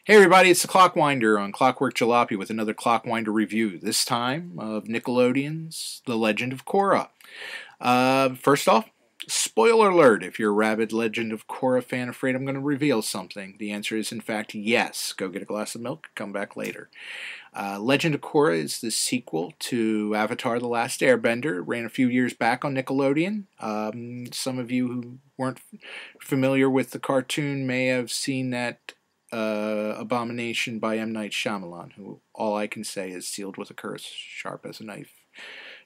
Hey everybody, it's the Clockwinder on Clockwork Jalopy with another Clockwinder review, this time of Nickelodeon's The Legend of Korra. First off, spoiler alert, if you're a rabid Legend of Korra fan afraid I'm going to reveal something, the answer is in fact yes. Go get a glass of milk, come back later. Legend of Korra is the sequel to Avatar The Last Airbender. It ran a few years back on Nickelodeon. Some of you who weren't familiar with the cartoon may have seen that abomination by M. Night Shyamalan, who all I can say is sealed with a curse, sharp as a knife.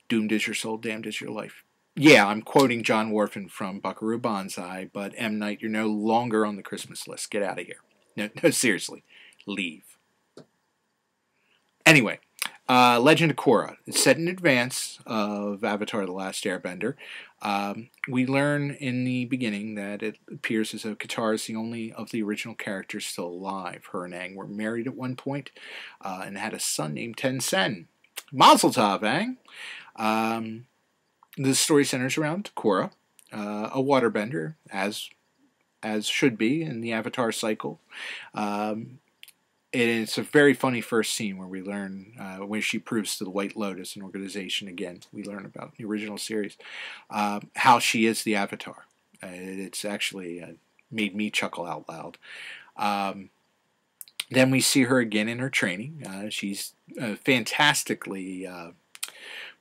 Doomed is your soul, damned is your life. Yeah, I'm quoting John Warfin from Buckaroo Banzai, but M. Night, you're no longer on the Christmas list. Get out of here. No, seriously. Leave. Anyway, Legend of Korra. It's set in advance of Avatar The Last Airbender. We learn in the beginning that it appears as though Katara is the only of the original characters still alive. Her and Aang were married at one point and had a son named Tenzin. Mazel tov, Aang! The story centers around Korra, a waterbender, as should be in the Avatar cycle. It's a very funny first scene where we learn, when she proves to the White Lotus, an organization again, we learn about the original series, how she is the Avatar. It's actually made me chuckle out loud. Then we see her again in her training. She's fantastically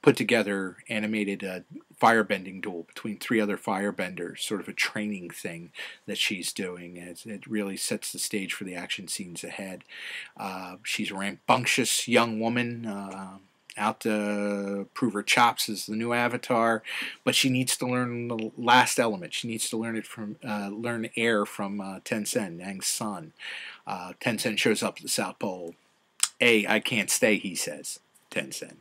put together animated firebending duel between three other firebenders, sort of a training thing that she's doing. It really sets the stage for the action scenes ahead. She's a rambunctious young woman out to prove her chops as the new Avatar, but she needs to learn the last element. She needs to learn it from learn air from Tenzin, Aang's son. Tenzin shows up at the South Pole. I can't stay, he says. Tenzin.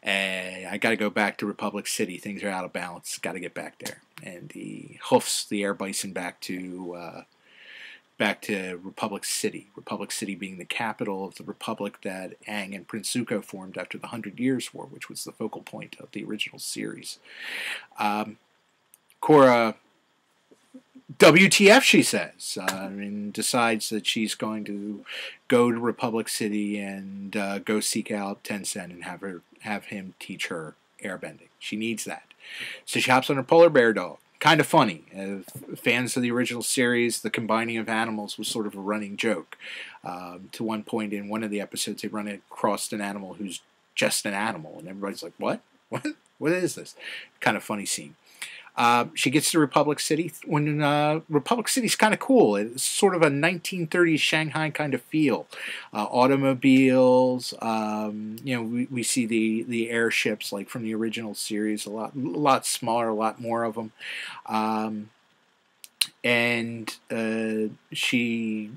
I got to go back to Republic City. Things are out of balance. Got to get back there. And he hoofs the air bison back to Republic City. Republic City being the capital of the republic that Aang and Prince Zuko formed after the 100 Years' War, which was the focal point of the original series. Korra, WTF, she says, and decides that she's going to go to Republic City and go seek out Tenzin and have him teach her airbending. She needs that. So she hops on her polar bear dog. Kind of funny. Fans of the original series, the combining of animals was sort of a running joke. To one point in one of the episodes, they run across an animal who's just an animal, and everybody's like, what? What is this? Kind of funny scene. She gets to Republic City when Republic City's kind of cool. It's sort of a 1930s Shanghai kind of feel. Automobiles, we see the airships like from the original series, a lot smaller, a lot more of them. She,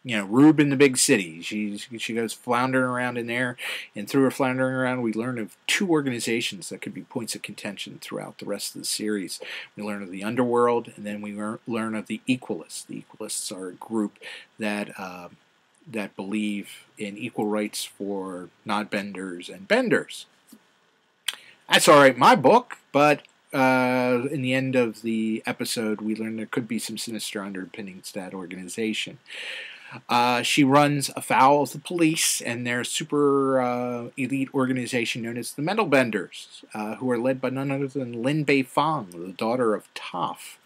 Rube in the big city. She goes floundering around in there, and through her floundering around, we learn of two organizations that could be points of contention throughout the rest of the series. We learn of the Underworld, and then we learn of the Equalists. The Equalists are a group that believe in equal rights for non-benders and benders. That's all right, my book, but in the end of the episode, we learn there could be some sinister underpinnings to that organization. She runs afoul of the police and their super elite organization known as the Metal Benders, who are led by none other than Lin Beifong, the daughter of Toph.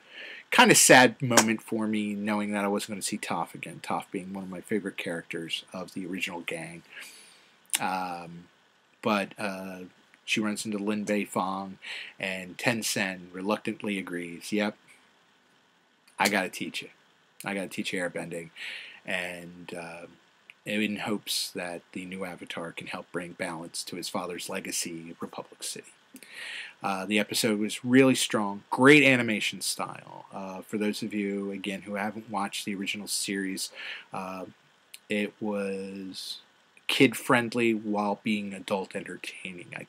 Kind of sad moment for me knowing that I wasn't going to see Toph again, Toph being one of my favorite characters of the original gang. But she runs into Lin Beifong, and Tenzin reluctantly agrees, yep, I got to teach you. I got to teach you airbending. And in hopes that the new Avatar can help bring balance to his father's legacy, Republic City. The episode was really strong, great animation style. For those of you, again, who haven't watched the original series, it was kid-friendly while being adult entertaining. I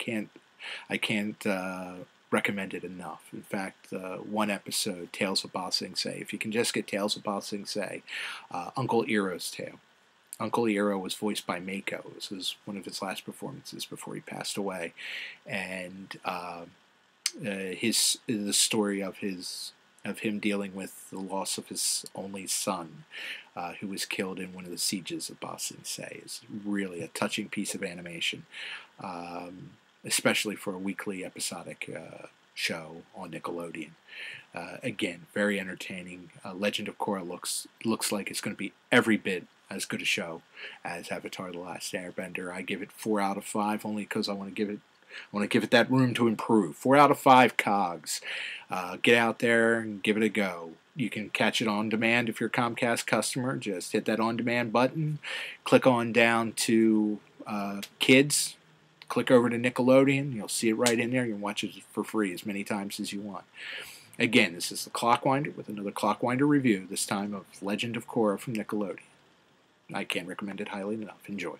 can't recommend it enough. In fact, one episode, Tales of Ba Sing Se. If you can just get Tales of Ba Sing Se, Uncle Iroh's tale. Uncle Iroh was voiced by Mako. This was one of his last performances before he passed away, and the story of his of him dealing with the loss of his only son, who was killed in one of the sieges of Ba Sing Se. Is really a touching piece of animation, especially for a weekly episodic show on Nickelodeon. Again, very entertaining. Legend of Korra looks like it's going to be every bit as good a show as Avatar: The Last Airbender. I give it 4 out of 5 only because I want to give it that room to improve. 4 out of 5 cogs. Get out there and give it a go. You can catch it on demand if you're a Comcast customer. Just hit that on demand button, click on down to Kids, click over to Nickelodeon. You'll see it right in there. You can watch it for free as many times as you want. Again, this is the Clockwinder with another Clockwinder review, this time of Legend of Korra from Nickelodeon. I can't recommend it highly enough. Enjoy.